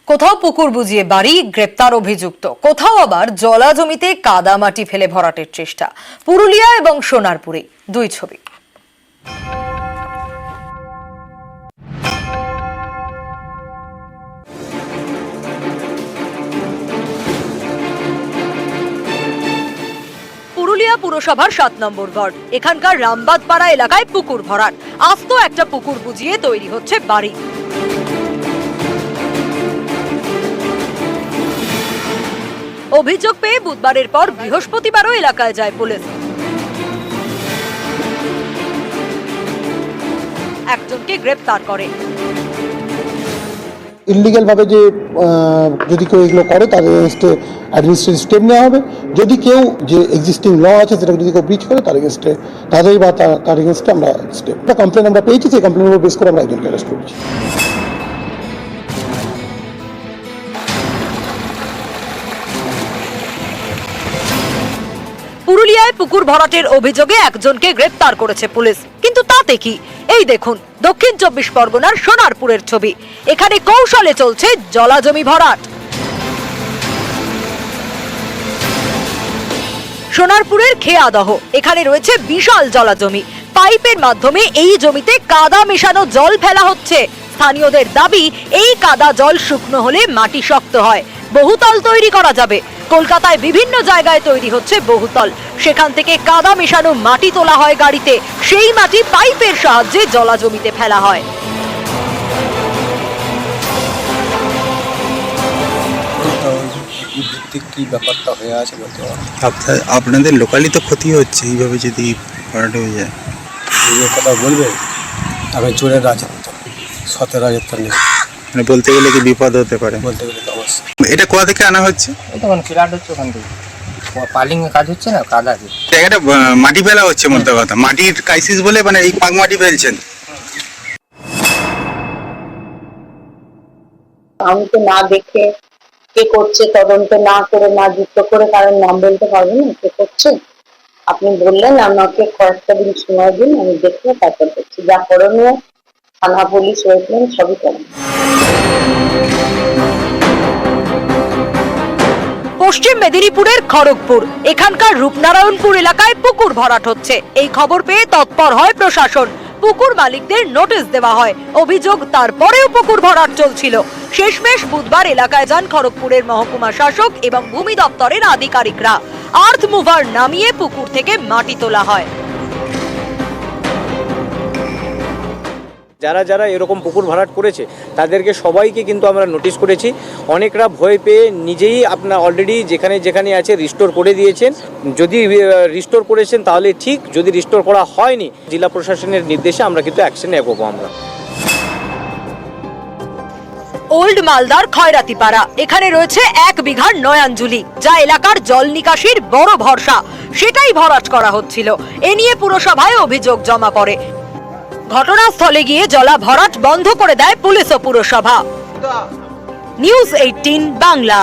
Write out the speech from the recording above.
কোথাও পুকুর বুজিয়ে বাড়ি, গ্রেপ্তার অভিযুক্ত। কোথাও আবার জলা জমিতে কাদা মাটি ফেলে ভরাটের চেষ্টা। পুরুলিয়া এবং সোনারপুরে দুই ছবি। পুরুলিয়া পুরসভার 7 নম্বর ওয়ার্ড। এখানকার রামবাদপাড়া এলাকায় পুকুর ভরাট। আস্ত একটা পুকুর বুজিয়ে তৈরি হচ্ছে বাড়ি। অভিযোগ পেয়ে বুধবারের পর বৃহস্পতিবারও এলাকায় যায় পুলিশ। একজনকে গ্রেপ্তার করে। ইললিগ্যাল ভাবে যে যদি কেউ এগুলো করে তাদের এগেনস্টে অ্যাডমিনিস্ট্রেটিভ স্টেপ নেওয়া হবে। যদি কেউ যে এক্সিস্টিং ল আছে সেটা যদি কেউ ব্রিচ করে তার এগেনস্টে তাদের বা তার এগেনস্টে আমরা স্টেপ কমপ্লেন আমরা পেয়েছি, সেই কমপ্লেনের উপর বেস করে আমরা একজনকে অ্যারেস্ট করেছি। পুরুলিয়ায় পুকুর ভরাটের অভিযোগে একজনকে গ্রেপ্তার করেছে পুলিশ। কিন্তু তাতে কি, এই দেখুন দক্ষিণ 24 পরগনার সোনারপুরের ছবি। এখানে কৌশলে চলছে জলাজমি ভরাট। সোনারপুরের খেয়াদহ, এখানে রয়েছে বিশাল জলাজমি। পাইপের মাধ্যমে এই জমিতে কাদা মেশানো জল ফেলা হচ্ছে। স্থানীয়দের দাবি, এই কাদা জল শুকনো হলে মাটি শক্ত হয়, বহুতল তৈরি করা যাবে। কলকাতায় বিভিন্ন জায়গায় তৈরি হচ্ছে বহুতল, সেখান থেকে কাদা মেশানো মাটি তোলা হয় গাড়িতে, সেই মাটি পাইপের সাহায্যে জলা জমিতে ফেলা হয়। কি ব্যাপারটা হয়ে আছে বলতে আপনাদের লোকালি তো ক্ষতি হচ্ছে এইভাবে যদি ভরাট হয়ে যায়। এই কথা বলবে আমি চোরের রাজত্ব, সতের রাজত্ব নেই, মানে বলতে গেলে কি বিপদ হতে পারে। বলতে গেলে তো অবশ্যই। এটা কোথা থেকে আনা হচ্ছে? এটা মানে ফ্ল্যাট হচ্ছে ওখান থেকে পালিং এর কাজ হচ্ছে না, কাদা দিয়ে জায়গাটা মাটি ফেলা হচ্ছে। মোট কথা মাটির ক্রাইসিস বলে মানে এই পাক মাটি ফেলছেন। আমি তো না দেখে কে করছে তদন্ত না করে, না যুক্ত করে কারণ নাম বলতে পারবো না কে করছে। আপনি বললেন আমাকে কয়েকটা দিন সময় দিন, আমি দেখে তারপর করছি। যা করণীয় থানা পুলিশ হয়েছিলেন সবই করেন। পশ্চিম মেদিনীপুরের খড়গপুর, এখানকার রূপনারায়ণপুর এলাকায় পুকুর ভরাট হচ্ছে। এই খবর পেয়ে তৎপর হয় প্রশাসন। পুকুর মালিকদের নোটিশ দেওয়া হয়। অভিযোগ, তারপরেও পুকুর ভরাট চলছিল। শেষমেশ বুধবার এলাকায় যান খড়গপুরের মহকুমা শাসক এবং ভূমি দপ্তরের আধিকারিকরা। আর্থ মুভার নামিয়ে পুকুর থেকে মাটি তোলা হয়। যারা যারা এরকম পুকুর ভরাট করেছে তাদেরকে সবাইকে কিন্তু আমরা নোটিশ করেছি। অনেকরা ভয় পেয়ে নিজেই আপনার অলরেডি যেখানে যেখানে আছে রিস্টোর করে দিয়েছেন। যদি রিস্টোর করেছেন তাহলে ঠিক, যদি রিস্টোর করা হয়নি জেলা প্রশাসনের নির্দেশে আমরা কিন্তু অ্যাকশনে এগোবো। আমরা ওল্ড মালদার খয়রাতিপাড়া, এখানে রয়েছে 1 বিঘার নয়াঞ্জলি, যা এলাকার জল নিকাশির বড় ভরসা। সেটাই ভরাট করা হচ্ছিল। এ নিয়ে পুরসভায় অভিযোগ জমা পড়ে। ঘটনাস্থলে গিয়ে জলা ভরাট বন্ধ করে দেয় পুলিশ ও পুরসভা। নিউজ 18 বাংলা।